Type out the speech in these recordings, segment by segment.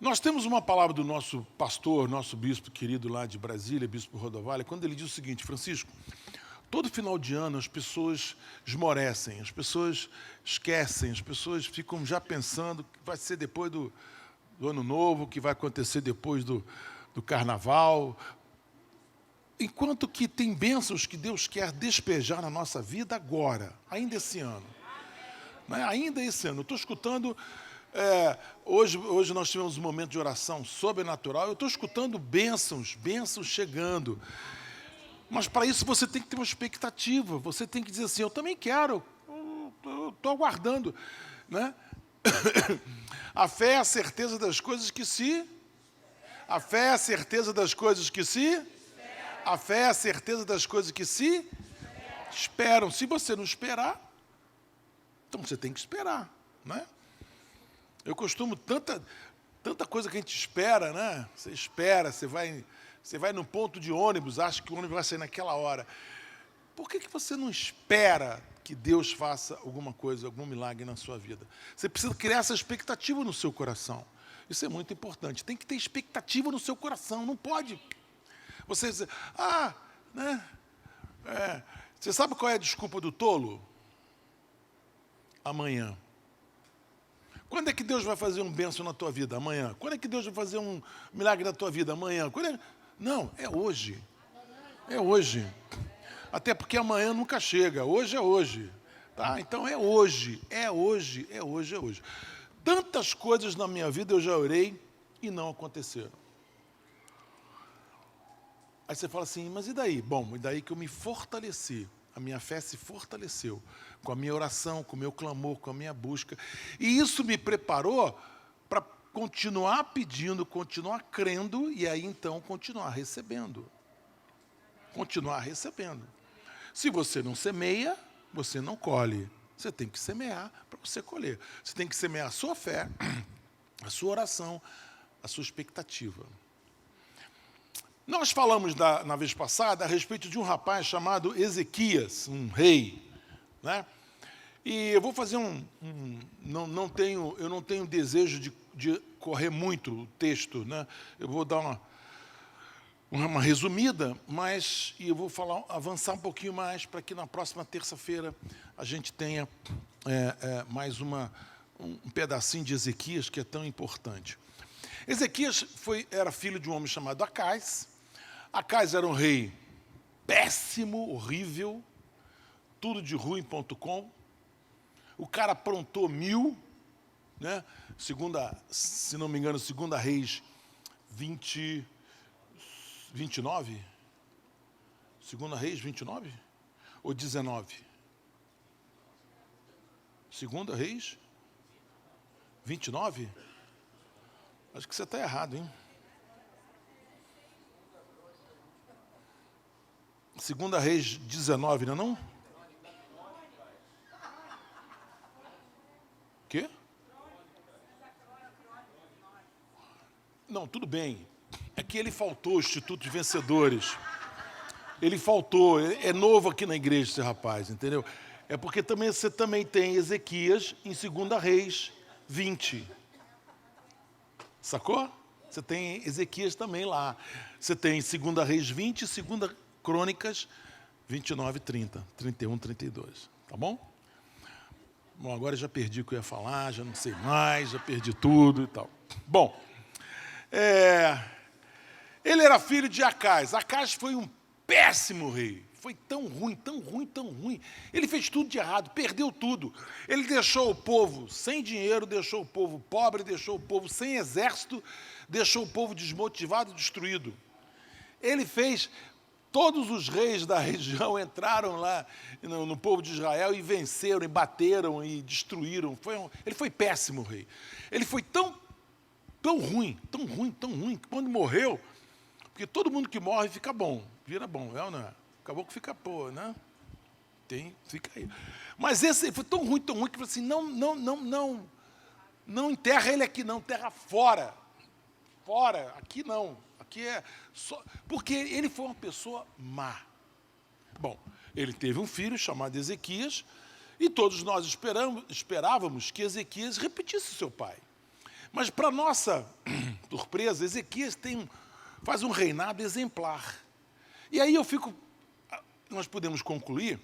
Nós temos uma palavra do nosso pastor, nosso bispo querido lá de Brasília, bispo Rodovalho, quando ele diz o seguinte: Francisco, todo final de ano as pessoas esmorecem, as pessoas esquecem, as pessoas ficam já pensando que vai ser depois do ano novo, que vai acontecer depois do carnaval, enquanto que tem bênçãos que Deus quer despejar na nossa vida agora, ainda esse ano. Né? Ainda esse ano. Eu estou escutando, hoje nós tivemos um momento de oração sobrenatural, eu estou escutando bênçãos chegando. Mas para isso você tem que ter uma expectativa, você tem que dizer assim, eu também quero, eu estou aguardando. Né? A fé é a certeza das coisas que se... A fé é a certeza das coisas que se... A fé é a certeza das coisas que se esperam. Se você não esperar, então você tem que esperar. Né? Eu costumo, tanta coisa que a gente espera, né? Você espera, você vai no ponto de ônibus, acha que o ônibus vai sair naquela hora. Por que você não espera que Deus faça alguma coisa, algum milagre na sua vida? Você precisa criar essa expectativa no seu coração. Isso é muito importante. Tem que ter expectativa no seu coração. Não pode. Você diz, né? Você sabe qual é a desculpa do tolo? Amanhã. Quando é que Deus vai fazer um bênção na tua vida? Amanhã. Quando é que Deus vai fazer um milagre na tua vida? Amanhã. Não, é hoje. É hoje. Até porque amanhã nunca chega. Hoje é hoje. Tá? Então é hoje. É hoje. É hoje. É hoje. Tantas coisas na minha vida eu já orei e não aconteceram. Aí você fala assim, mas e daí? Bom, e daí que eu me fortaleci. A minha fé se fortaleceu com a minha oração, com o meu clamor, com a minha busca. E isso me preparou para continuar pedindo, continuar crendo e aí então continuar recebendo. Continuar recebendo. Se você não semeia, você não colhe. Você tem que semear para você colher. Você tem que semear a sua fé, a sua oração, a sua expectativa. Nós falamos na vez passada a respeito de um rapaz chamado Ezequias, um rei. Né? E eu vou fazer eu não tenho desejo de correr muito o texto. Né? Eu vou dar uma resumida, mas eu vou avançar um pouquinho mais para que na próxima terça-feira a gente tenha mais um pedacinho de Ezequias que é tão importante. Ezequias era filho de um homem chamado Acais. Acais era um rei péssimo, horrível, tudo de ruim.com. O cara aprontou 1000, né? Se não me engano, 2 Reis 29? 2 Reis 29? Ou 19? 2 Reis 29? Acho que você está errado, hein? 2 Reis 19, não é não? Quê? Não, tudo bem. É que ele faltou o Instituto de Vencedores. Ele faltou. É novo aqui na igreja esse rapaz, entendeu? É porque você também tem Ezequias em 2 Reis 20. Sacou? Você tem Ezequias também lá. Você tem 2 Reis 20 e 2 Crônicas 29, 30, 31, 32. Tá bom? Bom, agora já perdi o que eu ia falar, já não sei mais, já perdi tudo e tal. Bom, ele era filho de Acais. Acais foi um péssimo rei. Foi tão ruim, tão ruim, tão ruim. Ele fez tudo de errado, perdeu tudo. Ele deixou o povo sem dinheiro, deixou o povo pobre, deixou o povo sem exército, deixou o povo desmotivado e destruído. Ele fez... Todos os reis da região entraram lá no povo de Israel e venceram, e bateram, e destruíram. Ele foi péssimo rei. Ele foi tão ruim, que quando morreu, porque todo mundo que morre fica bom, vira bom, é ou não é? Acabou que fica pô, né? Fica aí. Mas esse foi tão ruim, que falou assim, não enterra ele aqui não, enterra fora. Fora, aqui não. Aqui é só... Porque ele foi uma pessoa má. Bom, ele teve um filho chamado Ezequias, e todos nós esperávamos que Ezequias repetisse seu pai. Mas, para nossa surpresa, Ezequias faz um reinado exemplar. E aí nós podemos concluir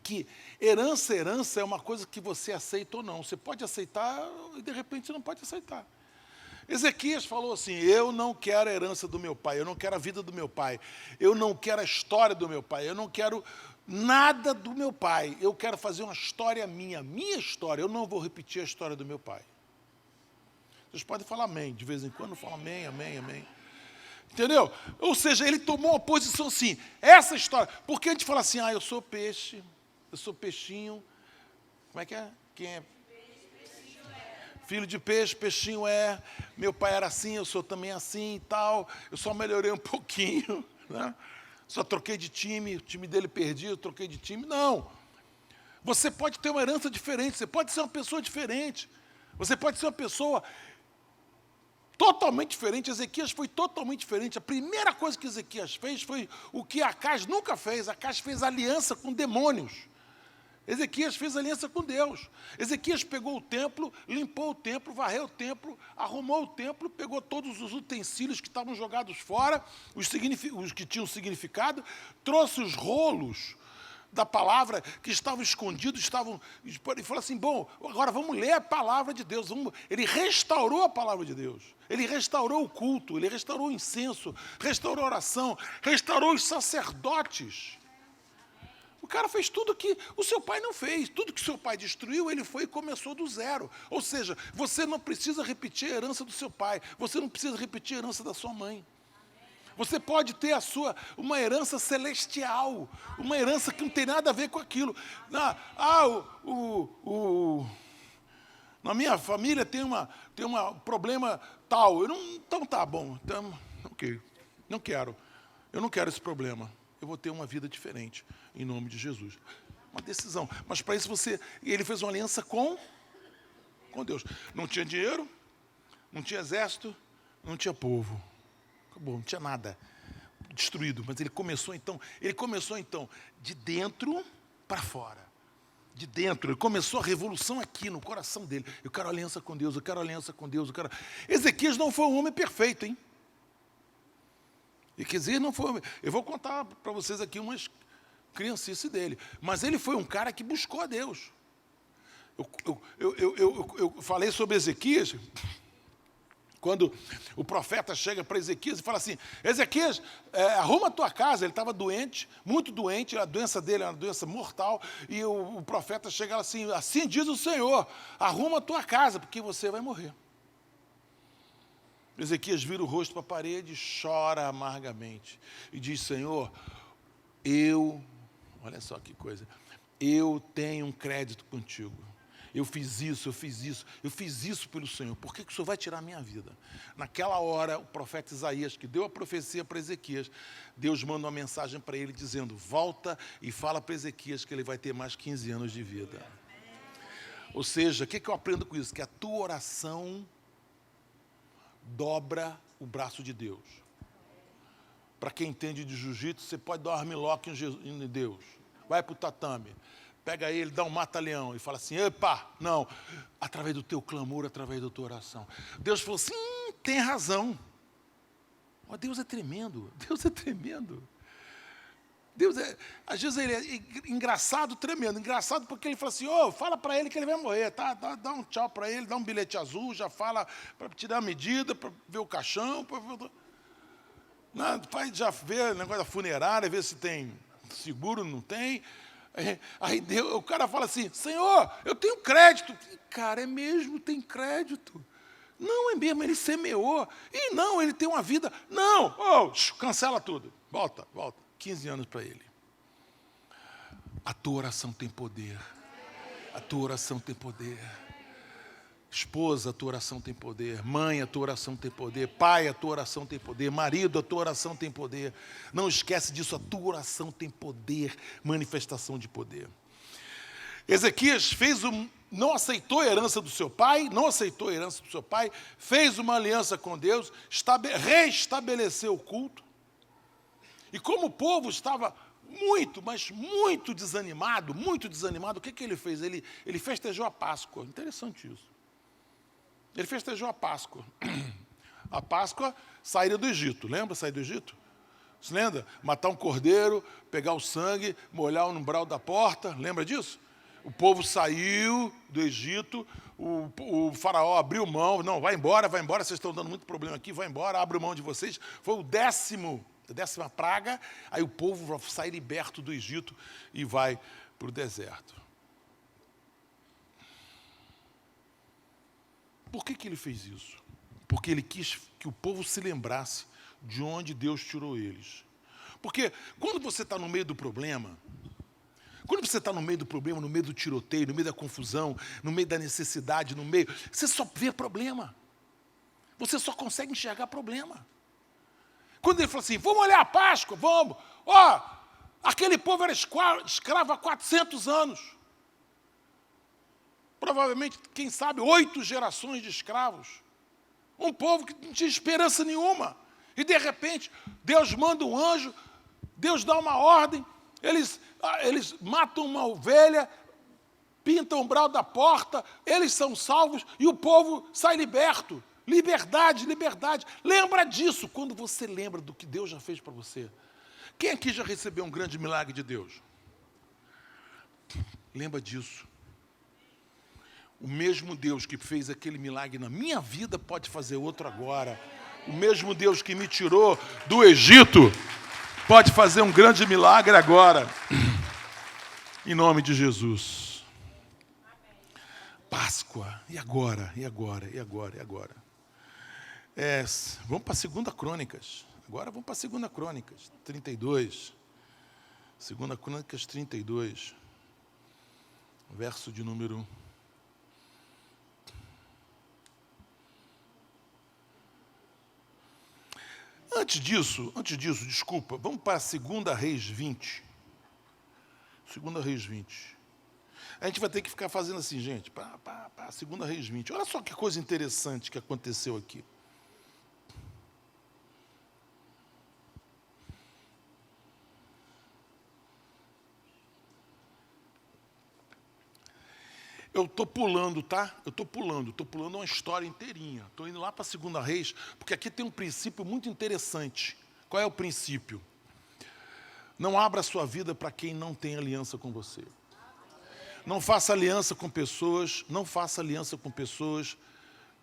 que herança é uma coisa que você aceita ou não. Você pode aceitar e, de repente, você não pode aceitar. Ezequias falou assim, eu não quero a herança do meu pai, eu não quero a vida do meu pai, eu não quero a história do meu pai, eu não quero nada do meu pai, eu quero fazer uma história minha história, eu não vou repetir a história do meu pai. Vocês podem falar amém, de vez em quando falam amém, amém, amém. Entendeu? Ou seja, ele tomou uma posição assim, essa história, porque a gente fala assim, eu sou peixe, eu sou peixinho, como é que é? Quem é? Filho de peixe, peixinho é, meu pai era assim, eu sou também assim e tal, eu só melhorei um pouquinho, né? Só troquei de time, o time dele perdi, eu troquei de time. Não. Você pode ter uma herança diferente, você pode ser uma pessoa diferente, você pode ser uma pessoa totalmente diferente. Ezequias foi totalmente diferente. A primeira coisa que Ezequias fez foi o que Acaz nunca fez. Acaz fez aliança com demônios. Ezequias fez aliança com Deus. Ezequias pegou o templo, limpou o templo, varreu o templo, arrumou o templo, pegou todos os utensílios que estavam jogados fora, os que tinham significado, trouxe os rolos da palavra que estavam escondidos, e falou assim, bom, agora vamos ler a palavra de Deus. Ele restaurou a palavra de Deus. Ele restaurou o culto, ele restaurou o incenso, restaurou a oração, restaurou os sacerdotes. O cara fez tudo que o seu pai não fez. Tudo que o seu pai destruiu, ele foi e começou do zero. Ou seja, você não precisa repetir a herança do seu pai. Você não precisa repetir a herança da sua mãe. Você pode ter uma herança celestial. Uma herança que não tem nada a ver com aquilo. Na minha família tem um problema tal. Então tá bom. Então, ok. Não quero. Eu não quero esse problema. Eu vou ter uma vida diferente, em nome de Jesus. Uma decisão. Mas para isso ele fez uma aliança com Deus. Não tinha dinheiro, não tinha exército, não tinha povo. Acabou, não tinha nada. Destruído. Mas ele começou então de dentro para fora. De dentro. Ele começou a revolução aqui no coração dele. Eu quero aliança com Deus, eu quero aliança com Deus, Ezequias não foi um homem perfeito, hein? E quer dizer, não foi. Eu vou contar para vocês aqui umas criancices dele. Mas ele foi um cara que buscou a Deus. Eu falei sobre Ezequias, quando o profeta chega para Ezequias e fala assim, Ezequias, arruma a tua casa. Ele estava doente, muito doente, a doença dele era uma doença mortal, e o profeta chega assim, assim diz o Senhor, arruma a tua casa, porque você vai morrer. Ezequias vira o rosto para a parede e chora amargamente. E diz, Senhor, olha só que coisa, eu tenho um crédito contigo. Eu fiz isso pelo Senhor. Por que o Senhor vai tirar a minha vida? Naquela hora, o profeta Isaías, que deu a profecia para Ezequias, Deus manda uma mensagem para ele dizendo, volta e fala para Ezequias que ele vai ter mais 15 anos de vida. Ou seja, o que eu aprendo com isso? Que a tua oração dobra o braço de Deus. Para quem entende de jiu-jitsu, você pode dar um armlock em Deus. Vai para o tatame, pega ele, dá um mata-leão e fala assim, epa, não, através do teu clamor, através da tua oração. Deus falou assim, tem razão. Oh, Deus é tremendo, Deus é tremendo. Às vezes ele é engraçado, tremendo. Engraçado porque ele fala assim, fala para ele que ele vai morrer, tá? Dá um tchau para ele, dá um bilhete azul, já fala para te dar a medida, para ver o caixão, já vê o negócio da funerária, vê se tem seguro, não tem. Aí o cara fala assim, Senhor, eu tenho crédito. Cara, é mesmo, tem crédito. Não, é mesmo, ele semeou. E não, ele tem uma vida. Não, cancela tudo. Volta. 15 anos para ele. A tua oração tem poder. A tua oração tem poder. Esposa, a tua oração tem poder. Mãe, a tua oração tem poder. Pai, a tua oração tem poder. Marido, a tua oração tem poder. Não esquece disso, a tua oração tem poder. Manifestação de poder. Ezequias não aceitou a herança do seu pai, fez uma aliança com Deus, restabeleceu o culto. E como o povo estava muito, mas muito desanimado, o que ele fez? Ele festejou a Páscoa. Interessante isso. Ele festejou a Páscoa. A Páscoa, saída do Egito. Lembra sair do Egito? Você lembra? Matar um cordeiro, pegar o sangue, molhar o umbral da porta. Lembra disso? O povo saiu do Egito, o faraó abriu mão. Não, vai embora, vocês estão dando muito problema aqui, vai embora, abre mão de vocês. Foi a 10ª praga, aí o povo sai liberto do Egito e vai para o deserto. Por que ele fez isso? Porque ele quis que o povo se lembrasse de onde Deus tirou eles. Porque quando você está no meio do problema, no meio do tiroteio, no meio da confusão, no meio da necessidade, você só vê problema. Você só consegue enxergar problema. Quando ele falou assim, vamos olhar a Páscoa, vamos. Aquele povo era escravo há 400 anos. Provavelmente, quem sabe, 8 gerações de escravos. Um povo que não tinha esperança nenhuma. E, de repente, Deus manda um anjo, Deus dá uma ordem, eles matam uma ovelha, pintam o umbral da porta, eles são salvos e o povo sai liberto. Liberdade, liberdade. Lembra disso quando você lembra do que Deus já fez para você. Quem aqui já recebeu um grande milagre de Deus? Lembra disso. O mesmo Deus que fez aquele milagre na minha vida pode fazer outro agora. O mesmo Deus que me tirou do Egito pode fazer um grande milagre agora. Em nome de Jesus. Páscoa. E agora? Vamos para 2 Crônicas. Agora vamos para 2 Crônicas 32. 2 Crônicas 32. Verso de número... Antes disso, desculpa, vamos para 2 Reis 20. 2 Reis 20. A gente vai ter que ficar fazendo assim, gente, para 2 Reis 20. Olha só que coisa interessante que aconteceu aqui. Eu estou pulando, tá? Estou pulando uma história inteirinha. Estou indo lá para 2 Reis, porque aqui tem um princípio muito interessante. Qual é o princípio? Não abra a sua vida para quem não tem aliança com você. Não faça aliança com pessoas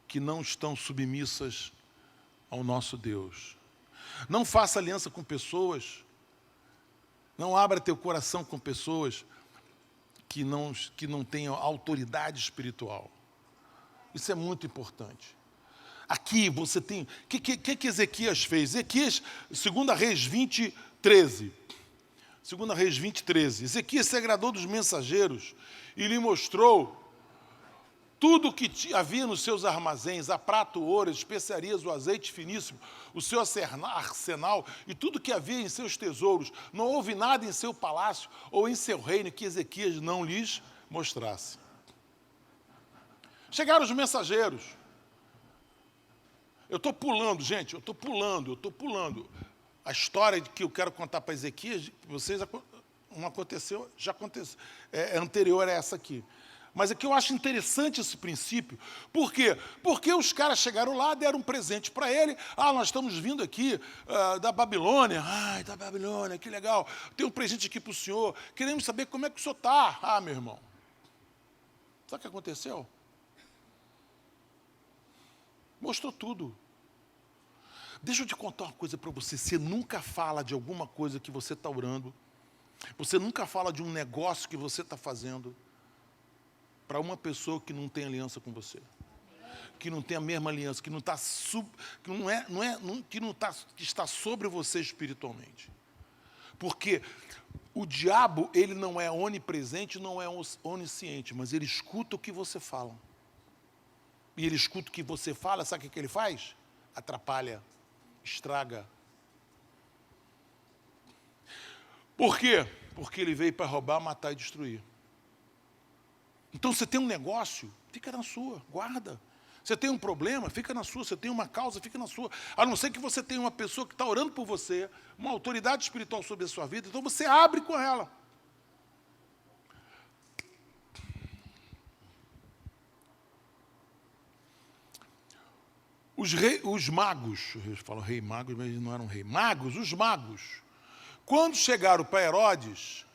que não estão submissas ao nosso Deus. Não faça aliança com pessoas, não abra teu coração com pessoas que não tenham autoridade espiritual. Isso é muito importante. Aqui você tem... O que Ezequias fez? Ezequias, 2 Reis 20, 13. 2 Reis 20, 13. Ezequias se agradou dos mensageiros e lhe mostrou tudo o que havia nos seus armazéns, a prata, o ouro, as especiarias, o azeite finíssimo, o seu arsenal e tudo que havia em seus tesouros. Não houve nada em seu palácio ou em seu reino que Ezequias não lhes mostrasse. Chegaram os mensageiros. Eu estou pulando, gente, eu estou pulando. A história que eu quero contar para Ezequias, vocês não aconteceu, já aconteceu, é anterior a essa aqui. Mas é que eu acho interessante esse princípio. Por quê? Porque os caras chegaram lá, deram um presente para ele. Nós estamos vindo aqui da Babilônia. Da Babilônia, que legal. Tem um presente aqui para o senhor. Queremos saber como é que o senhor está. Meu irmão. Sabe o que aconteceu? Mostrou tudo. Deixa eu te contar uma coisa para você. Você nunca fala de alguma coisa que você está orando. Você nunca fala de um negócio que você está fazendo para uma pessoa que não tem aliança com você, que não tem a mesma aliança, que está sobre você espiritualmente. Porque o diabo, ele não é onipresente, não é onisciente, mas ele escuta o que você fala. E ele escuta o que você fala, sabe o que ele faz? Atrapalha, estraga. Por quê? Porque ele veio para roubar, matar e destruir. Então, você tem um negócio, fica na sua, guarda. Você tem um problema, fica na sua. Você tem uma causa, fica na sua. A não ser que você tenha uma pessoa que está orando por você, uma autoridade espiritual sobre a sua vida, então você abre com ela. Os magos, eu falo rei magos, mas não eram rei. Magos, os magos, quando chegaram para Herodes,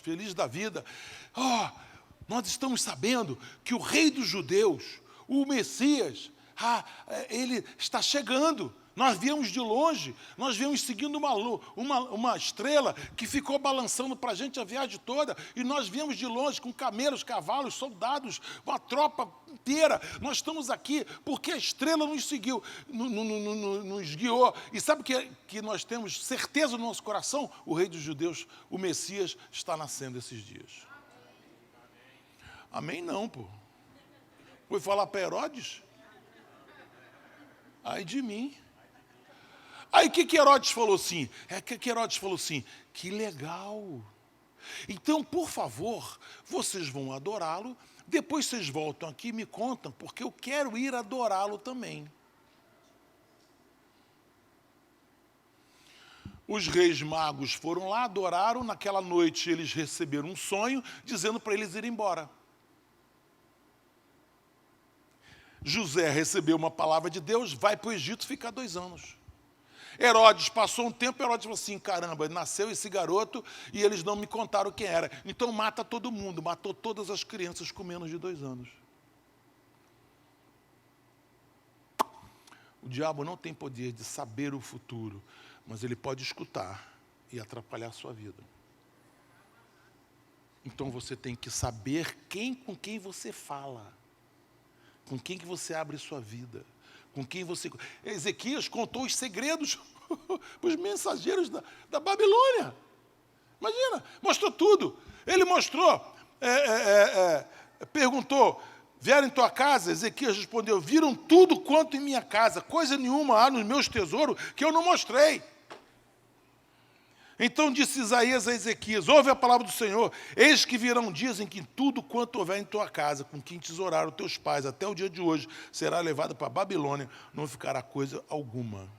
feliz da vida, nós estamos sabendo que o rei dos judeus, o Messias, ele está chegando. Nós viemos de longe, nós viemos seguindo uma estrela que ficou balançando para a gente a viagem toda, e nós viemos de longe com camelos, cavalos, soldados, uma tropa inteira. Nós estamos aqui porque a estrela nos seguiu, nos guiou. E sabe que nós temos certeza no nosso coração? O rei dos judeus, o Messias, está nascendo esses dias. Amém não, pô. Foi falar para Herodes? Ai de mim. Aí o que Herodes falou assim? Que legal. Então, por favor, vocês vão adorá-lo, depois vocês voltam aqui e me contam, porque eu quero ir adorá-lo também. Os reis magos foram lá, adoraram, naquela noite eles receberam um sonho, dizendo para eles irem embora. José recebeu uma palavra de Deus, vai para o Egito ficar 2 anos. Herodes passou um tempo, Herodes falou assim, caramba, nasceu esse garoto e eles não me contaram quem era. Então mata todo mundo, matou todas as crianças com menos de 2 anos. O diabo não tem poder de saber o futuro, mas ele pode escutar e atrapalhar a sua vida. Então você tem que saber com quem você fala, com quem que você abre sua vida. Com quem você... Ezequias contou os segredos para os mensageiros da Babilônia. Imagina, mostrou tudo. Ele mostrou, perguntou, vieram em tua casa? Ezequias respondeu, viram tudo quanto em minha casa, coisa nenhuma há nos meus tesouros que eu não mostrei. Então disse Isaías a Ezequias, ouve a palavra do Senhor, eis que virão dias em que tudo quanto houver em tua casa, com quem tesouraram teus pais, até o dia de hoje, será levado para a Babilônia, não ficará coisa alguma.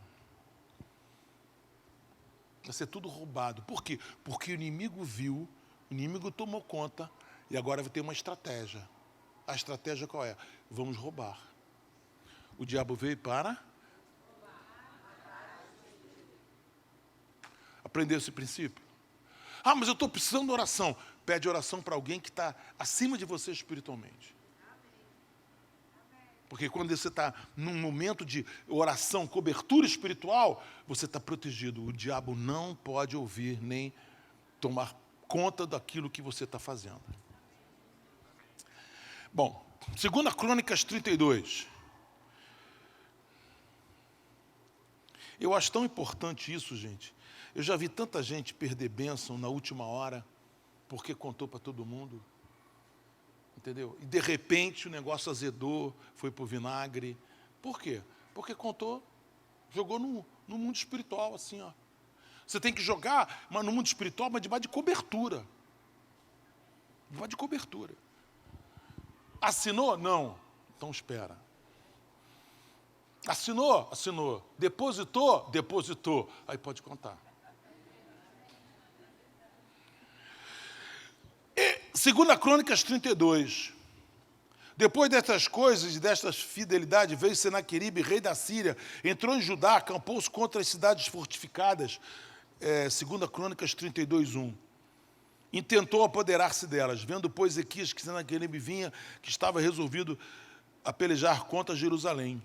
Vai ser tudo roubado. Por quê? Porque o inimigo viu, o inimigo tomou conta, e agora vai ter uma estratégia. A estratégia qual é? Vamos roubar. O diabo veio para... Aprendeu esse princípio? Mas eu estou precisando de oração. Pede oração para alguém que está acima de você espiritualmente. Porque quando você está num momento de oração, cobertura espiritual, você está protegido. O diabo não pode ouvir nem tomar conta daquilo que você está fazendo. Bom, 2 Crônicas 32. Eu acho tão importante isso, gente. Eu já vi tanta gente perder bênção na última hora, porque contou para todo mundo. Entendeu? E de repente o negócio azedou, foi para o vinagre. Por quê? Porque contou, jogou no mundo espiritual, assim, ó. Você tem que jogar no mundo espiritual, mas debaixo de cobertura. Debaixo de cobertura. Assinou? Não. Então espera. Assinou? Assinou. Depositou? Depositou. Aí pode contar. 2 Crônicas 32. Depois dessas coisas e destas fidelidades, veio Senaqueribe, rei da Síria, entrou em Judá, acampou-se contra as cidades fortificadas. 2 Crônicas 32, 1. Intentou apoderar-se delas. Vendo, pois, Ezequias que Senaqueribe vinha, que estava resolvido a pelejar contra Jerusalém.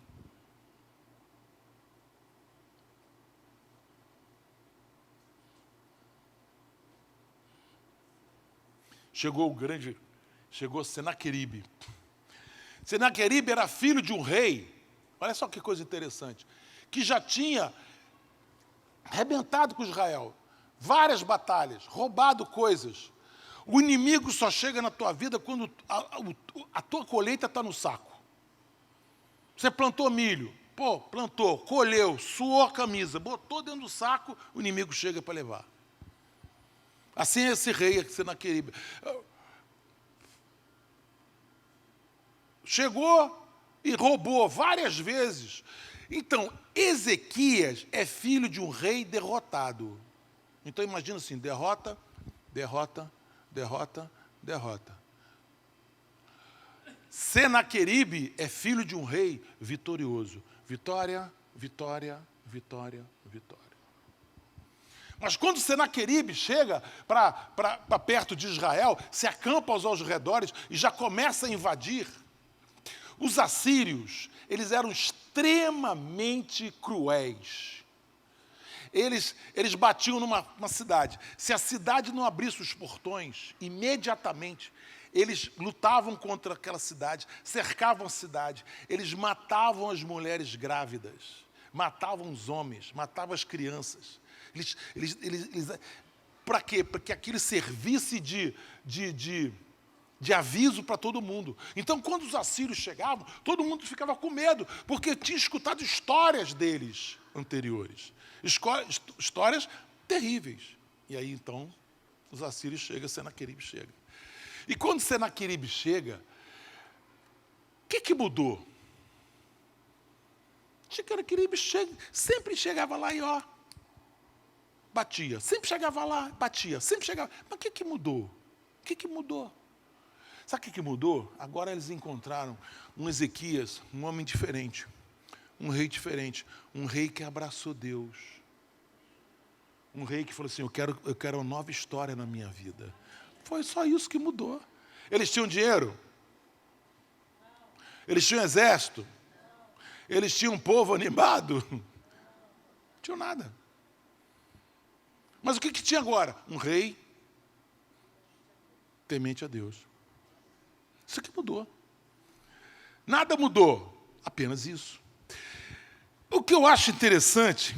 Chegou Senaqueribe. Senaqueribe era filho de um rei, olha só que coisa interessante, que já tinha arrebentado com Israel, várias batalhas, roubado coisas. O inimigo só chega na tua vida quando a tua colheita está no saco. Você plantou milho, plantou, colheu, suou a camisa, botou dentro do saco, o inimigo chega para levar. Assim é esse rei, Senaqueribe. Chegou e roubou várias vezes. Então, Ezequias é filho de um rei derrotado. Então, imagina assim, derrota, derrota, derrota, derrota. Senaqueribe é filho de um rei vitorioso. Vitória, vitória, vitória, vitória. Mas quando Senaqueribe chega para perto de Israel, se acampa aos redores e já começa a invadir, os assírios, eles eram extremamente cruéis. Eles batiam numa cidade. Se a cidade não abrisse os portões, imediatamente, eles lutavam contra aquela cidade, cercavam a cidade, eles matavam as mulheres grávidas, matavam os homens, matavam as crianças. Para quê? Para que aquilo servisse de aviso para todo mundo. Então, quando os assírios chegavam, todo mundo ficava com medo, porque tinha escutado histórias deles anteriores. Histórias terríveis. E aí, então, os assírios chegam, Senaqueribe chega. E quando Senaqueribe chega, o que mudou? Senaqueribe sempre chegava lá e, batia. Sempre chegava lá, batia. Sempre chegava. Mas o que mudou? O que mudou? Sabe o que mudou? Agora eles encontraram um Ezequias, um homem diferente, um rei diferente, um rei que abraçou Deus. Um rei que falou assim, eu quero uma nova história na minha vida. Foi só isso que mudou. Eles tinham dinheiro? Eles tinham exército? Eles tinham um povo animado? Não tinham nada. Mas o que tinha agora? Um rei temente a Deus. Isso aqui mudou. Nada mudou, apenas isso. O que eu acho interessante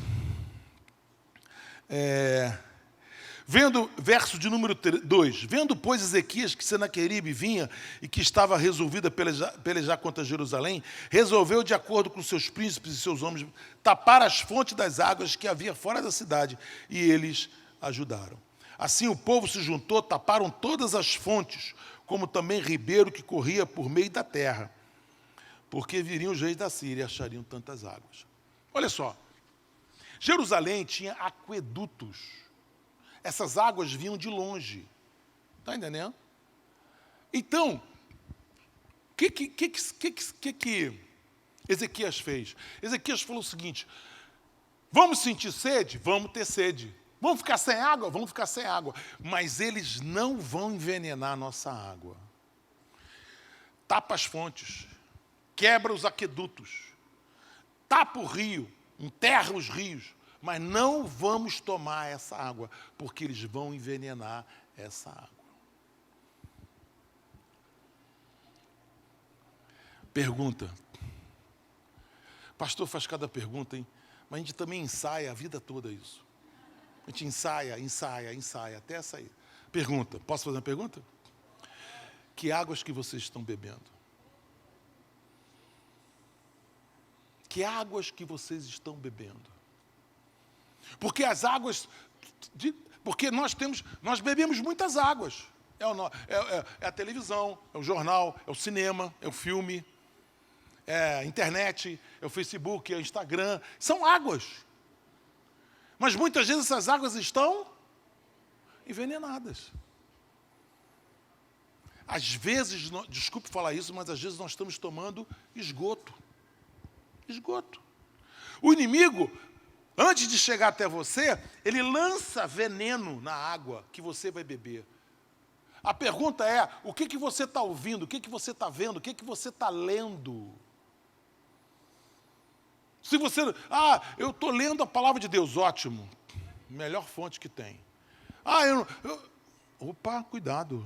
vendo, verso de número 2, vendo, pois, Ezequias que Senaqueribe vinha e que estava resolvido a pelejar contra Jerusalém, resolveu, de acordo com seus príncipes e seus homens, tapar as fontes das águas que havia fora da cidade, e eles ajudaram. Assim o povo se juntou, taparam todas as fontes, como também ribeiro que corria por meio da terra, porque viriam os reis da Síria e achariam tantas águas. Olha só, Jerusalém tinha aquedutos. Essas águas vinham de longe. Está entendendo? Então, o que Ezequias fez? Ezequias falou o seguinte, vamos sentir sede? Vamos ter sede. Vamos ficar sem água? Vamos ficar sem água. Mas eles não vão envenenar a nossa água. Tapa as fontes. Quebra os aquedutos. Tapa o rio. Enterra os rios. Mas não vamos tomar essa água, porque eles vão envenenar essa água. Pergunta. Pastor faz cada pergunta, hein? Mas a gente também ensaia a vida toda isso. A gente ensaia, até sair. Pergunta. Posso fazer uma pergunta? Que águas que vocês estão bebendo? Que águas que vocês estão bebendo? Porque as águas, porque nós bebemos muitas águas. É a televisão, é o jornal, é o cinema, é o filme, é a internet, é o Facebook, é o Instagram. São águas. Mas muitas vezes essas águas estão envenenadas. Às vezes, desculpe falar isso, mas às vezes nós estamos tomando esgoto. Esgoto. O inimigo, antes de chegar até você, ele lança veneno na água que você vai beber. A pergunta é, o que você está ouvindo, o que você está vendo, o que você está lendo? Se você, eu estou lendo a palavra de Deus, ótimo, melhor fonte que tem. Opa, cuidado.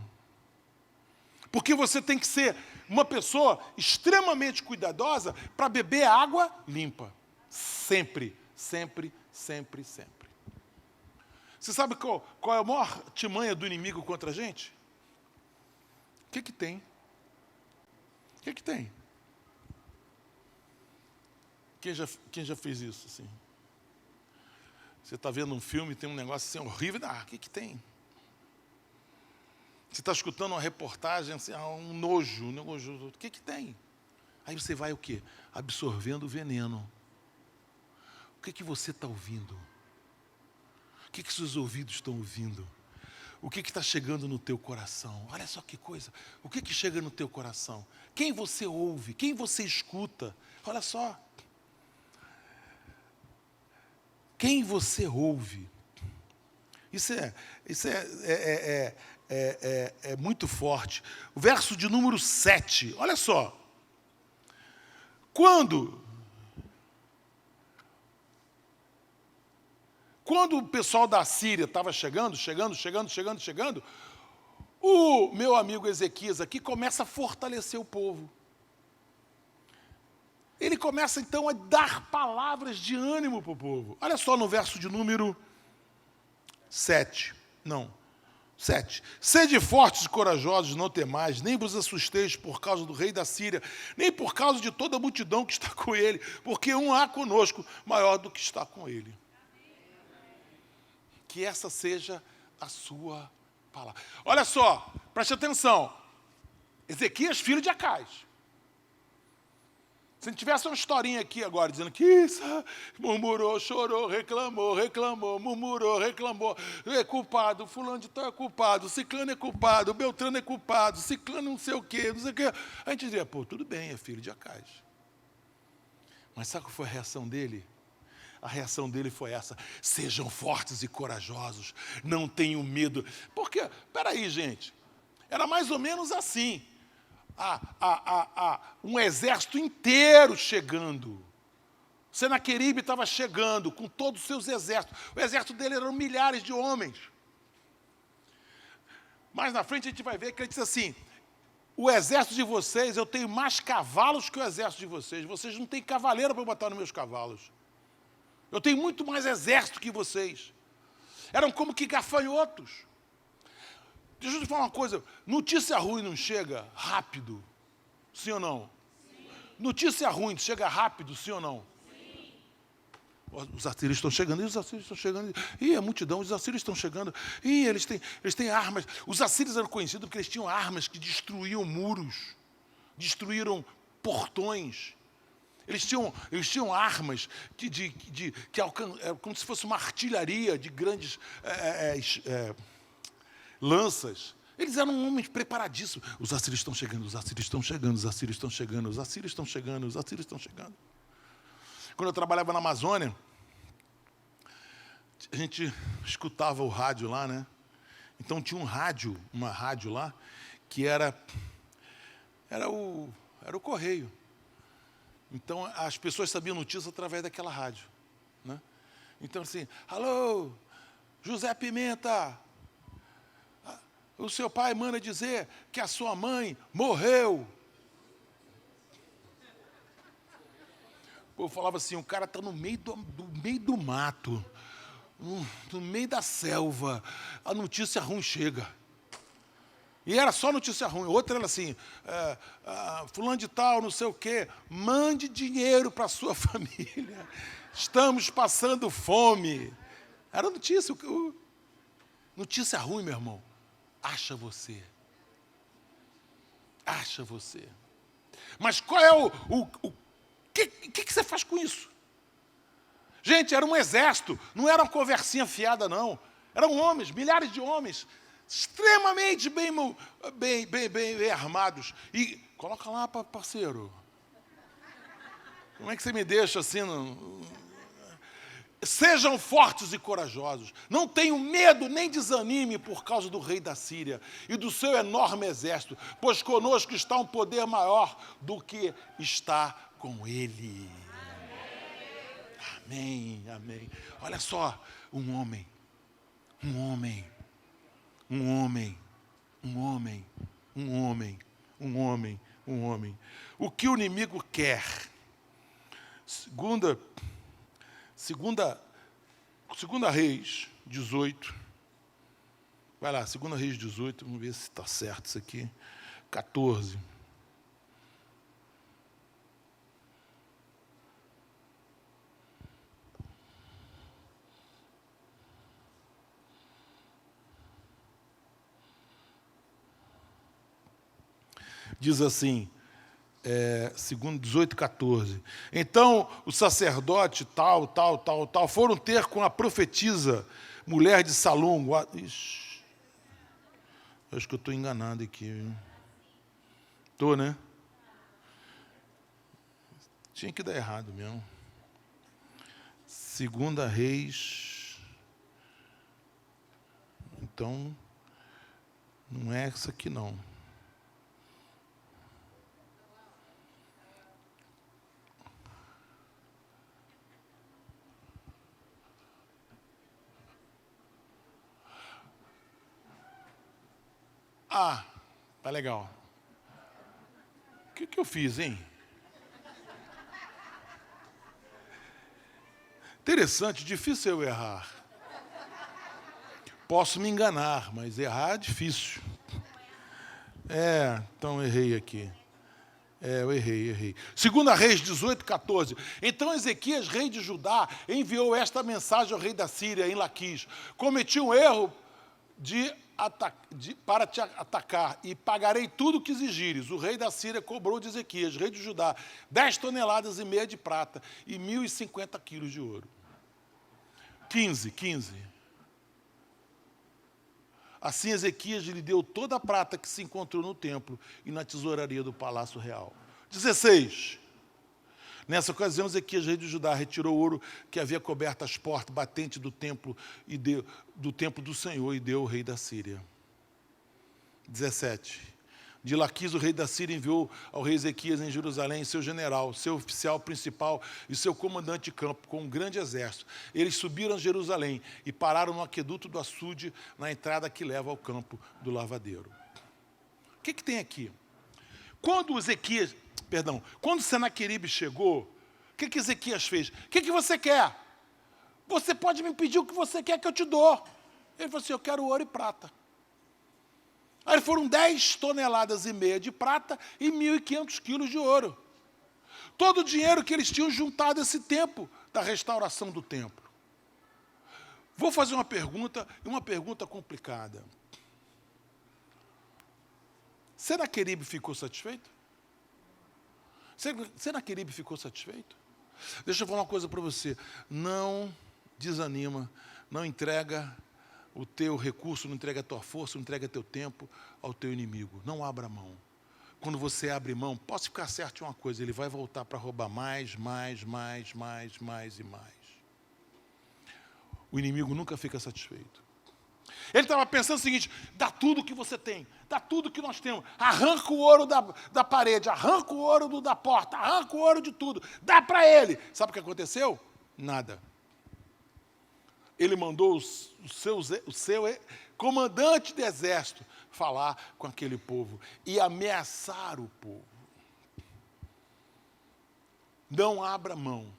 Porque você tem que ser uma pessoa extremamente cuidadosa para beber água limpa. Sempre, sempre, sempre, sempre. Você sabe qual é a maior artimanha do inimigo contra a gente? O que tem? O que tem? Quem já fez isso? Assim? Você está vendo um filme e tem um negócio assim horrível. O que tem? Você está escutando uma reportagem, assim, um nojo. O que tem? Aí você vai o quê? Absorvendo o veneno. O que você está ouvindo? O que seus ouvidos estão ouvindo? o que está chegando no teu coração. Olha só que coisa. O que chega no teu coração? Quem você ouve? Quem você escuta? Olha só. Quem você ouve? Isso é muito forte. O verso de número 7. Olha só. Quando o pessoal da Síria estava chegando, o meu amigo Ezequias aqui começa a fortalecer o povo. Ele começa, então, a dar palavras de ânimo para o povo. Olha só no verso de número 7. Não, 7. Sede fortes e corajosos, não temais, nem vos assusteis por causa do rei da Síria, nem por causa de toda a multidão que está com ele, porque um há conosco maior do que está com ele. Que essa seja a sua palavra. Olha só, preste atenção. Ezequias, filho de Acais. Se não tivesse uma historinha aqui agora, dizendo que isso, murmurou, chorou, reclamou, murmurou, reclamou, é culpado, fulano de tal é culpado, ciclano é culpado, beltrano é culpado, ciclano não sei o quê, a gente diria, pô, tudo bem, é filho de Acais. Mas sabe qual foi a reação dele? A reação dele foi essa: sejam fortes e corajosos, não tenham medo. Porque, peraí, gente, era mais ou menos assim. Um exército inteiro chegando. Senaqueribe estava chegando com todos os seus exércitos. O exército dele eram milhares de homens. Mais na frente a gente vai ver que ele diz assim: o exército de vocês, eu tenho mais cavalos que o exército de vocês. Vocês não têm cavaleiro para botar nos meus cavalos. Eu tenho muito mais exército que vocês. Eram como que gafanhotos. Deixa eu te falar uma coisa. Notícia ruim não chega rápido? Sim ou não? Sim. Notícia ruim chega rápido? Sim ou não? Sim. Os assírios estão chegando. Os assírios estão chegando. A multidão. Os assírios estão chegando. Eles têm armas. Os assírios eram conhecidos porque eles tinham armas que destruíam muros. Destruíram portões. Eles tinham armas como se fosse uma artilharia de grandes lanças. Eles eram homens preparadíssimos. Os assírios estão chegando, os assírios estão chegando, os assírios estão chegando, os assírios estão chegando, os assírios estão chegando. Quando eu trabalhava na Amazônia, a gente escutava o rádio lá, né? Então tinha uma rádio lá, que era o correio. Então as pessoas sabiam notícias através daquela rádio, né? Então assim, alô, José Pimenta, o seu pai manda dizer que a sua mãe morreu. Eu falava assim, o cara está no meio do mato, no meio da selva, a notícia ruim chega. E era só notícia ruim. Outra era assim, fulano de tal, não sei o quê, mande dinheiro para a sua família. Estamos passando fome. Era notícia. Notícia ruim, meu irmão. Acha você. Mas qual é o que você faz com isso? Gente, era um exército, não era uma conversinha fiada, não. Eram homens, milhares de homens, extremamente bem armados. E coloca lá, parceiro. Como é que você me deixa assim? Sejam fortes e corajosos. Não tenham medo nem desanime por causa do rei da Síria e do seu enorme exército, pois conosco está um poder maior do que está com ele. Amém, amém. Olha só, um homem. O que o inimigo quer? Segunda Reis 18. Vai lá, Segunda Reis 18, vamos ver se está certo isso aqui. 14. Diz assim, 18:14. Então, o sacerdote tal, foram ter com a profetisa, mulher de Salum. Eu acho que eu estou enganado aqui. Estou, né? Tinha que dar errado mesmo. 2 Reis. Então, não é essa aqui não. Ah, tá legal. O que eu fiz, hein? Interessante, difícil eu errar. Posso me enganar, mas errar é difícil. Então errei aqui. Eu errei. 2 Reis 18, 14. Então Ezequias, rei de Judá, enviou esta mensagem ao rei da Síria, em Laquis. Cometi um erro para te atacar, e pagarei tudo o que exigires. O rei da Síria cobrou de Ezequias, rei de Judá, 10,5 toneladas de prata e 1.050 quilos de ouro. 15. Assim Ezequias lhe deu toda a prata que se encontrou no templo e na tesouraria do palácio real. 16. Nessa ocasião, Ezequias, rei de Judá, retirou o ouro que havia coberto as portas batentes do templo do Senhor e deu ao rei da Síria. 17. De Laquis, o rei da Síria enviou ao rei Ezequias em Jerusalém seu general, seu oficial principal e seu comandante de campo, com um grande exército. Eles subiram a Jerusalém e pararam no aqueduto do açude, na entrada que leva ao campo do lavadeiro. O que tem aqui? Quando Senaqueribe chegou, o que Ezequias fez? O que você quer? Você pode me pedir o que você quer que eu te dou. Ele falou assim, eu quero ouro e prata. Aí foram 10,5 toneladas de prata e 1.500 quilos de ouro. Todo o dinheiro que eles tinham juntado esse tempo da restauração do templo. Vou fazer uma pergunta complicada. Senaqueribe ficou satisfeito? Senaqueribe ficou satisfeito? Deixa eu falar uma coisa para você. Não desanima, não entrega o teu recurso, não entrega a tua força, não entrega teu tempo ao teu inimigo. Não abra mão. Quando você abre mão, posso ficar certo de uma coisa, ele vai voltar para roubar mais. O inimigo nunca fica satisfeito. Ele estava pensando o seguinte, dá tudo que você tem, dá tudo que nós temos, arranca o ouro da parede, arranca o ouro da porta, arranca o ouro de tudo, dá para ele. Sabe o que aconteceu? Nada. Ele mandou o seu comandante de exército falar com aquele povo e ameaçar o povo. Não abra mão.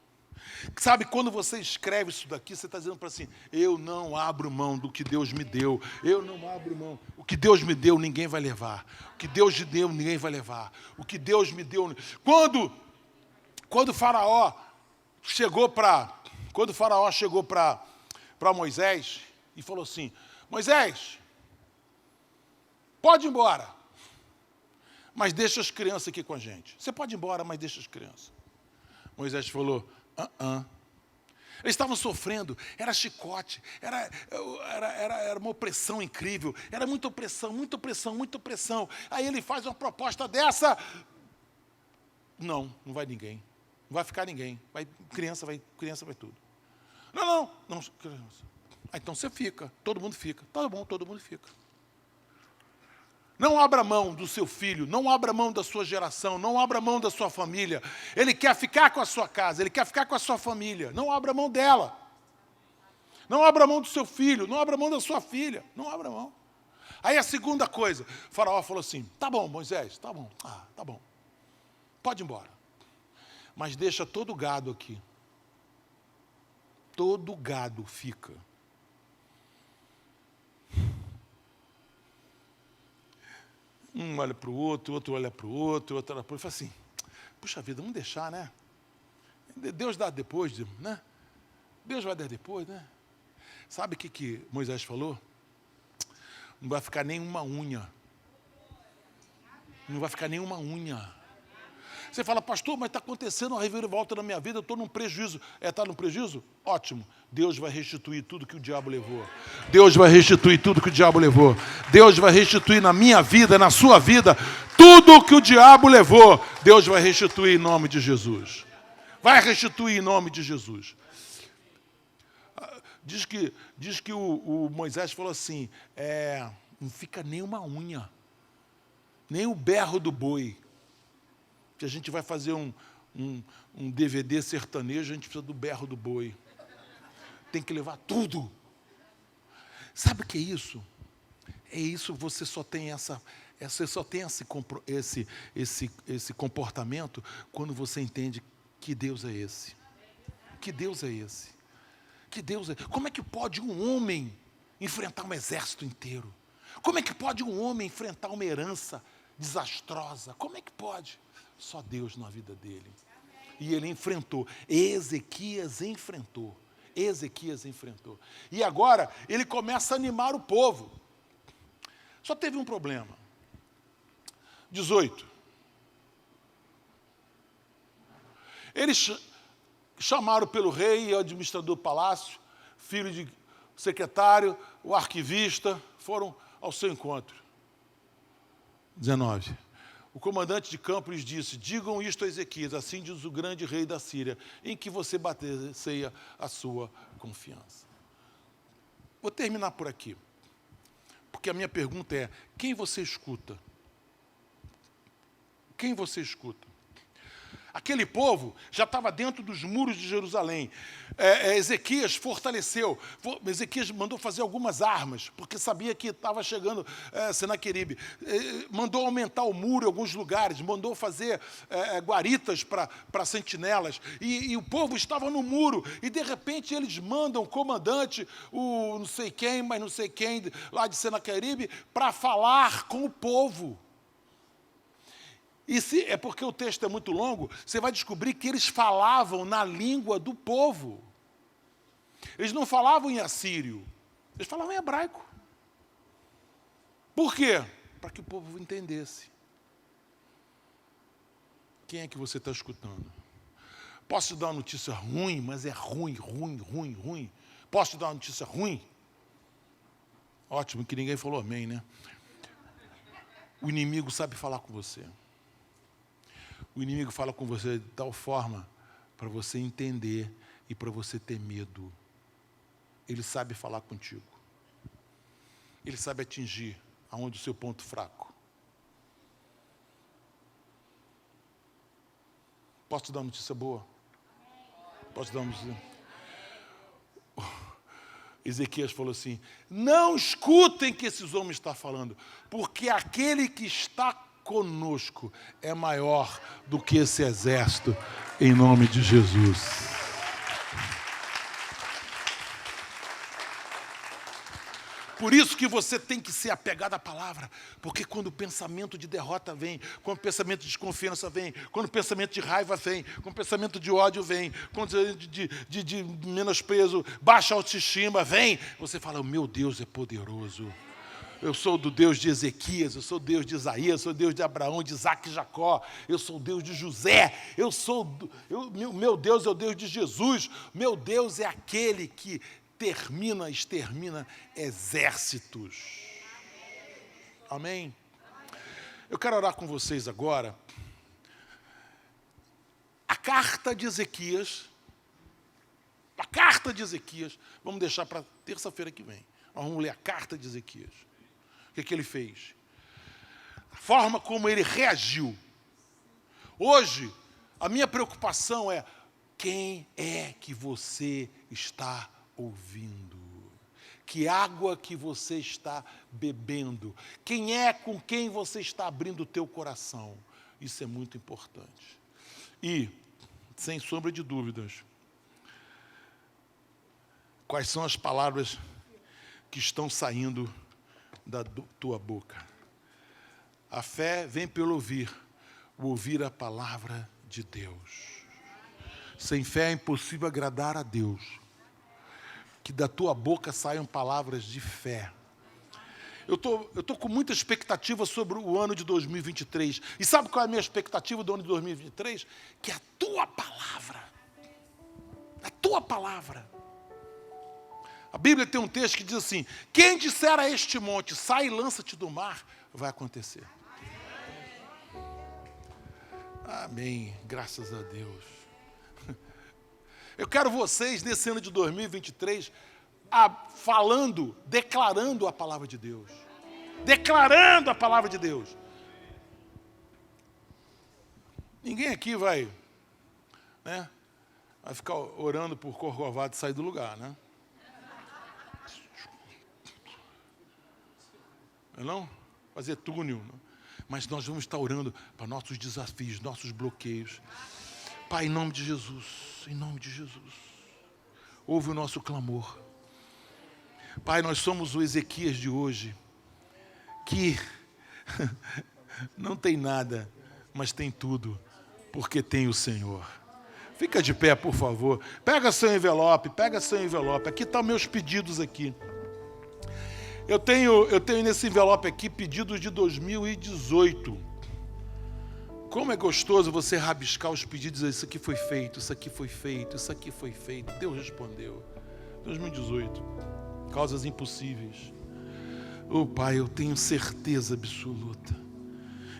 Sabe, quando você escreve isso daqui, você está dizendo para assim, eu não abro mão do que Deus me deu, eu não abro mão. O que Deus me deu, ninguém vai levar. O que Deus me deu, ninguém vai levar. O que Deus me deu... Quando Faraó chegou para Moisés e falou assim, Moisés, pode ir embora, mas deixa as crianças aqui com a gente. Você pode ir embora, mas deixa as crianças. Moisés falou, Eles estavam sofrendo, era chicote, era uma opressão incrível, era muita opressão. Aí ele faz uma proposta dessa, não vai ninguém, não vai ficar ninguém, criança vai tudo. Não, criança. Então você fica, todo mundo fica, tá bom, todo mundo fica. Não abra mão do seu filho, não abra mão da sua geração, não abra mão da sua família. Ele quer ficar com a sua casa, ele quer ficar com a sua família. Não abra mão dela. Não abra mão do seu filho, não abra mão da sua filha. Não abra mão. Aí a segunda coisa, o Faraó falou assim, tá bom, Moisés, tá bom. Tá bom. Pode ir embora. Mas deixa todo o gado aqui. Todo o gado fica. Um olha para o outro olha para o outro, olha para o outro. Ele fala assim, puxa vida, vamos deixar, né? Deus dá depois, né? Deus vai dar depois, né? Sabe o que Moisés falou? Não vai ficar nenhuma unha. Não vai ficar nenhuma unha. Você fala, pastor, mas está acontecendo uma reviravolta na minha vida, eu estou num prejuízo. Está num prejuízo? Ótimo. Deus vai restituir tudo que o diabo levou. Deus vai restituir tudo que o diabo levou. Deus vai restituir na minha vida, na sua vida, tudo que o diabo levou. Deus vai restituir em nome de Jesus. Vai restituir em nome de Jesus. Diz que o Moisés falou assim, não fica nem uma unha, nem o berro do boi. Que a gente vai fazer um DVD sertanejo, a gente precisa do berro do boi. Tem que levar tudo. Sabe o que é isso? É isso, você só tem esse comportamento quando você entende que Deus é esse. Que Deus é esse. Que Deus é. Como é que pode um homem enfrentar um exército inteiro? Como é que pode um homem enfrentar uma herança desastrosa? Como é que pode? Só Deus na vida dele. E ele enfrentou. Ezequias enfrentou. E agora ele começa a animar o povo. Só teve um problema. 18. Eles chamaram pelo rei e o administrador do palácio, filho de secretário, o arquivista, foram ao seu encontro. 19. O comandante de campo lhes disse, digam isto a Ezequias, assim diz o grande rei da Síria, em que você baseia a sua confiança. Vou terminar por aqui, porque a minha pergunta é, quem você escuta? Quem você escuta? Aquele povo já estava dentro dos muros de Jerusalém. Ezequias fortaleceu. Ezequias mandou fazer algumas armas, porque sabia que estava chegando Senaqueribe. Mandou aumentar o muro em alguns lugares, mandou fazer guaritas para sentinelas. E o povo estava no muro. E, de repente, eles mandam o comandante, o não sei quem, mas não sei quem, lá de Senaqueribe, para falar com o povo. E se é porque o texto é muito longo, você vai descobrir que eles falavam na língua do povo. Eles não falavam em assírio, eles falavam em hebraico. Por quê? Para que o povo entendesse. Quem é que você está escutando? Posso te dar uma notícia ruim, mas é ruim. Posso te dar uma notícia ruim? Ótimo, que ninguém falou amém, né? O inimigo sabe falar com você. O inimigo fala com você de tal forma para você entender e para você ter medo. Ele sabe falar contigo. Ele sabe atingir aonde o seu ponto fraco. Posso te dar uma notícia boa? Posso te dar uma notícia? Ezequias falou assim, não escutem que esses homens estão falando, porque aquele que está conosco é maior do que esse exército, em nome de Jesus. Por isso que você tem que ser apegado à palavra, porque quando o pensamento de derrota vem, quando o pensamento de desconfiança vem, quando o pensamento de raiva vem, quando o pensamento de ódio vem, quando de menosprezo, baixa autoestima vem, você fala, meu Deus é poderoso. Eu sou do Deus de Ezequias, eu sou o Deus de Isaías, eu sou o Deus de Abraão, de Isaac e Jacó, eu sou o Deus de José, meu Deus é o Deus de Jesus, meu Deus é aquele que extermina exércitos. Amém? Eu quero orar com vocês agora. A carta de Ezequias, vamos deixar para terça-feira que vem. Nós vamos ler a carta de Ezequias. O que ele fez? A forma como ele reagiu. Hoje, a minha preocupação é quem é que você está ouvindo? Que água que você está bebendo? Quem é com quem você está abrindo o teu coração? Isso é muito importante. E, sem sombra de dúvidas, quais são as palavras que estão saindo da tua boca? A fé vem pelo ouvir, o ouvir a palavra de Deus. Sem fé é impossível agradar a Deus. Que da tua boca saiam palavras de fé. eu tô com muita expectativa sobre o ano de 2023. E sabe qual é a minha expectativa do ano de 2023? Que é a tua palavra. A tua palavra. A Bíblia tem um texto que diz assim: quem disser a este monte, sai e lança-te do mar, vai acontecer. Amém. Graças a Deus. Eu quero vocês, nesse ano de 2023, declarando a palavra de Deus. Declarando a palavra de Deus. Ninguém aqui vai ficar orando por Corcovado sair do lugar, né? Não? Fazer túnel. Não? Mas nós vamos estar orando para nossos desafios, nossos bloqueios. Pai, em nome de Jesus, ouve o nosso clamor. Pai, nós somos o Ezequias de hoje, que não tem nada, mas tem tudo, porque tem o Senhor. Fica de pé, por favor. Pega seu envelope. Aqui estão meus pedidos aqui. Eu tenho nesse envelope aqui pedidos de 2018. Como é gostoso você rabiscar os pedidos. Isso aqui foi feito, isso aqui foi feito, isso aqui foi feito. Deus respondeu. 2018. Causas impossíveis. Oh, Pai, eu tenho certeza absoluta.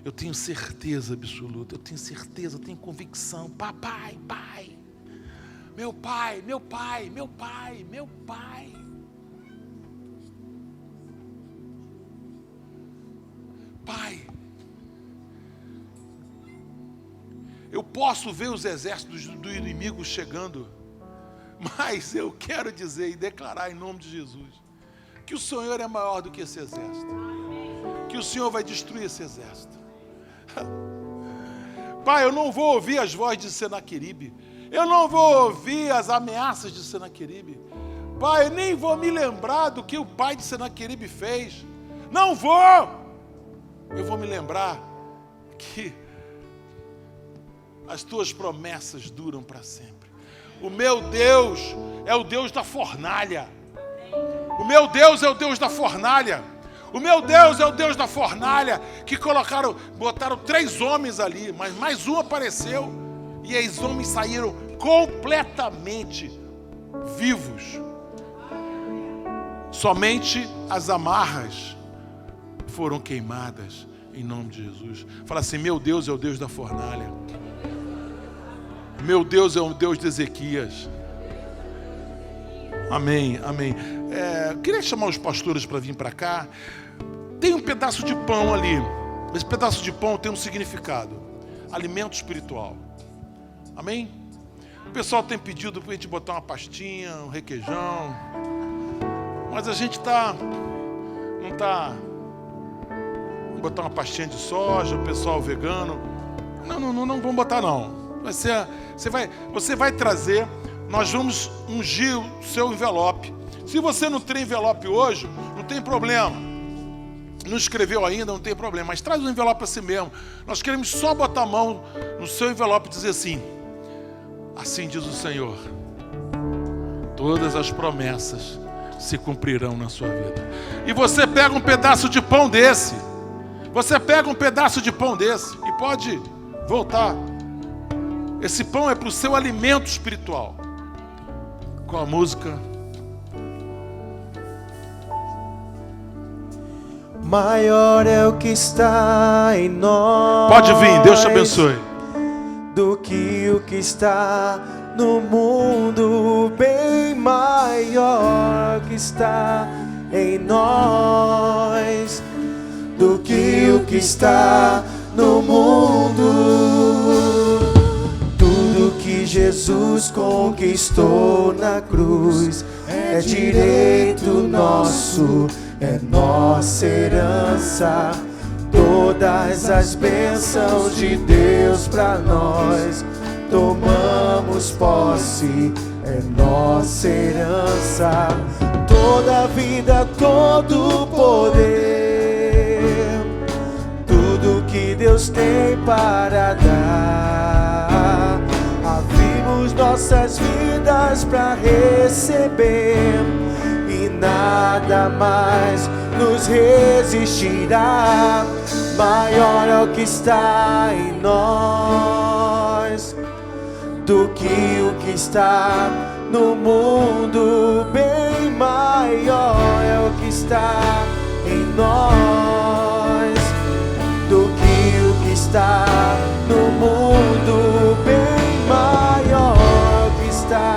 Eu tenho convicção. Papai, Pai. Meu Pai. Pai, eu posso ver os exércitos do inimigo chegando, mas eu quero dizer e declarar em nome de Jesus que o Senhor é maior do que esse exército, que o Senhor vai destruir esse exército. Pai, eu não vou ouvir as vozes de Senaqueribe, eu não vou ouvir as ameaças de Senaqueribe. Pai, eu nem vou me lembrar do que o pai de Senaqueribe fez, não vou. Eu vou me lembrar que as tuas promessas duram para sempre. O meu Deus é o Deus da fornalha. O meu Deus é o Deus da fornalha. O meu Deus é o Deus da fornalha, que botaram 3 homens ali, mas mais um apareceu, e esses homens saíram completamente vivos. Somente as amarras foram queimadas em nome de Jesus. Fala assim: meu Deus é o Deus da fornalha. Meu Deus é o Deus de Ezequias. Amém. Queria chamar os pastores para vir para cá. Tem um pedaço de pão ali. Esse pedaço de pão tem um significado: alimento espiritual. Amém? O pessoal tem pedido para a gente botar uma pastinha, um requeijão, mas a gente não está botar uma pastinha de soja, o pessoal vegano. Não vamos botar não. Você vai trazer, nós vamos ungir o seu envelope. Se você não tem envelope hoje, não tem problema. Não escreveu ainda, não tem problema. Mas traz o envelope para si mesmo. Nós queremos só botar a mão no seu envelope e dizer assim: assim diz o Senhor, todas as promessas se cumprirão na sua vida. E você pega um pedaço de pão desse. E pode voltar. Esse pão é para o seu alimento espiritual. Com a música. Maior é o que está em nós. Pode vir, Deus te abençoe. Do que o que está no mundo, bem maior que está em nós. Do que o que está no mundo. Tudo que Jesus conquistou na cruz é direito nosso, é nossa herança. Todas as bênçãos de Deus para nós tomamos posse, é nossa herança. Toda vida, todo poder, tudo que Deus tem para dar, abrimos nossas vidas para receber, e nada mais nos resistirá. Maior é o que está em nós do que o que está no mundo. Bem maior é o que está em nós do que o que está no mundo. Bem maior que está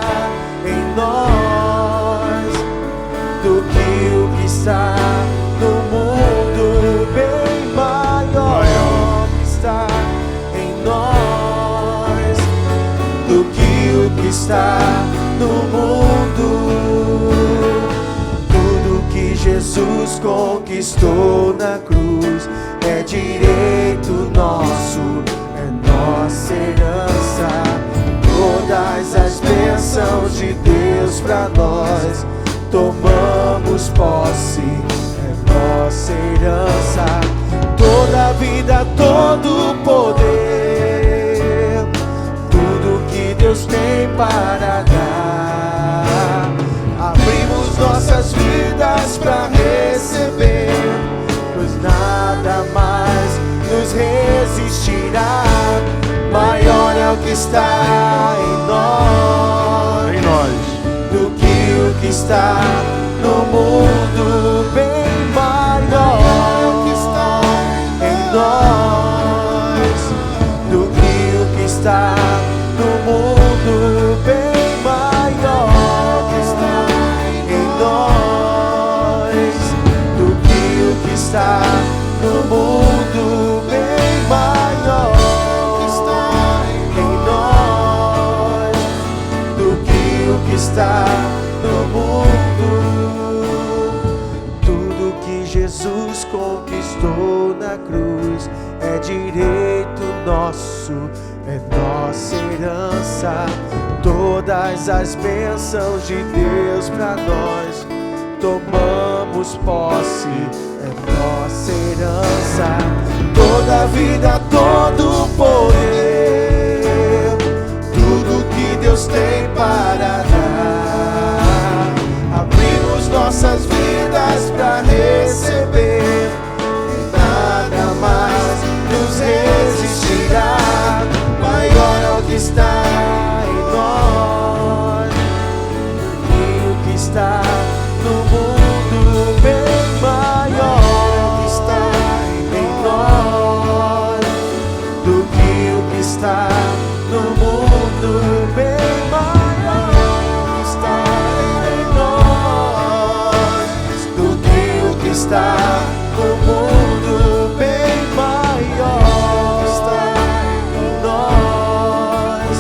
em nós do que o que está no mundo. Bem maior que está em nós do que o que está no mundo. Tudo que Jesus conquistou na cruz é direito nosso, é nossa herança. Todas as bênçãos de Deus pra nós tomamos posse, é nossa herança. Toda a vida, todo o poder, tudo que Deus tem para dar, abrimos nossas vidas para receber, pois nada mais nos resistirá. Maior é o que está em nós do que o que está no mundo. Bem maior é o que está em nós do que o que está no mundo. Bem maior que está em nós do que o que está no mundo. Bem maior que está em nós do que o que está no mundo. Tudo que Jesus conquistou na cruz é direito nosso, é nossa herança. Todas as bênçãos de Deus pra nós tomamos posse, é nossa herança. Toda a vida, todo o poder, tudo que Deus tem para dar, abrimos nossas vidas para receber, e nada mais nos resistirá. Maior é o que está em nós e o que está no mundo. Bem maior que está em nós do que o que está no mundo. Bem maior que está em nós do que o que está no mundo. Bem maior que está em nós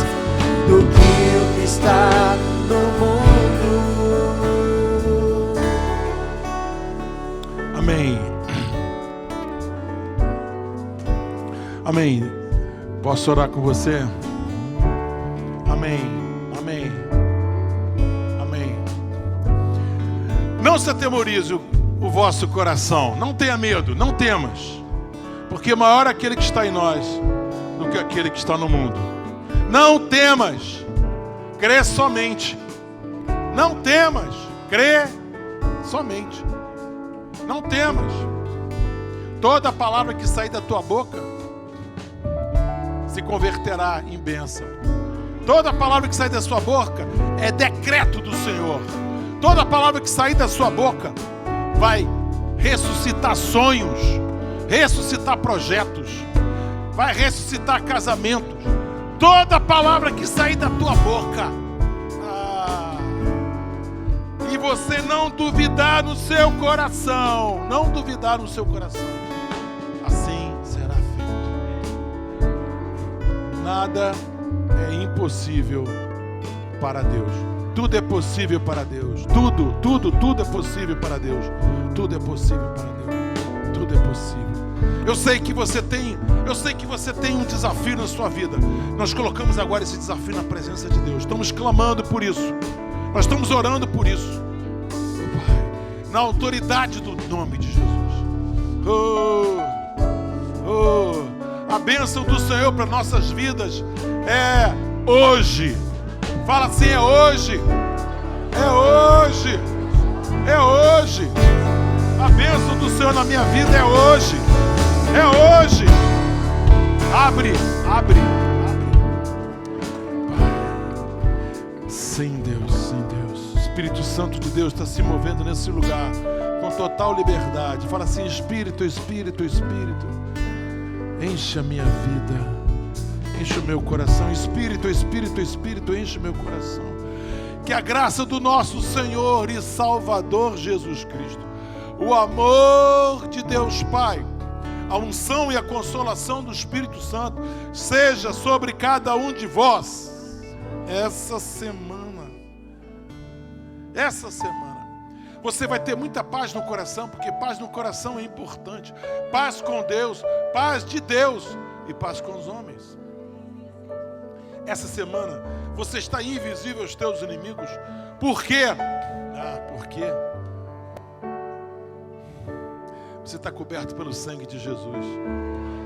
do que o que está no mundo. Amém. Amém. Posso orar com você? Amém. Amém. Amém. Não se atemorize o vosso coração. Não tenha medo, não temas. Porque maior é aquele que está em nós do que aquele que está no mundo. Não temas. Crê somente. Não temas. Crê somente. Não temas. Toda palavra que sair da tua boca se converterá em bênção. Toda palavra que sair da sua boca é decreto do Senhor. Toda palavra que sair da sua boca vai ressuscitar sonhos, ressuscitar projetos, vai ressuscitar casamentos. Toda palavra que sair da tua boca, e você não duvidar no seu coração, não duvidar no seu coração, assim será feito. Nada é impossível para Deus. Tudo é possível para Deus. Tudo é possível para Deus. Tudo é possível para Deus. Tudo é possível. Eu sei que você tem um desafio na sua vida. Nós colocamos agora esse desafio na presença de Deus. Estamos clamando por isso. Nós estamos orando por isso. Pai, na autoridade do nome de Jesus. A bênção do Senhor para nossas vidas é hoje. Fala assim, é hoje. É hoje. É hoje. A bênção do Senhor na minha vida é hoje. É hoje. Abre. Sim, Deus, sim, Deus. O Espírito Santo de Deus está se movendo nesse lugar com total liberdade. Fala assim: Espírito, Espírito, Espírito, enche a minha vida. Enche o meu coração. Espírito, Espírito, Espírito, enche o meu coração. Que a graça do nosso Senhor e Salvador Jesus Cristo, o amor de Deus Pai, a unção e a consolação do Espírito Santo seja sobre cada um de vós essa semana. Você vai ter muita paz no coração, porque paz no coração é importante. Paz com Deus, paz de Deus e paz com os homens. Essa semana você está invisível aos teus inimigos. Por quê? Por quê? Você está coberto pelo sangue de Jesus.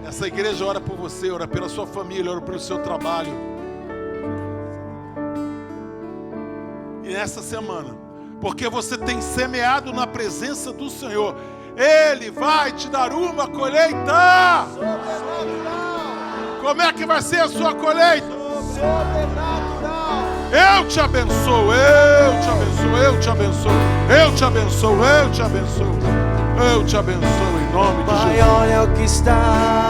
Essa igreja ora por você, ora pela sua família, ora pelo seu trabalho. E nessa semana, porque você tem semeado na presença do Senhor, Ele vai te dar uma colheita. Como é que vai ser a sua colheita? Eu te abençoo, eu te abençoo, eu te abençoo, eu te abençoo, eu te abençoo, eu te abençoo em nome de Jesus. Pai, olha o que está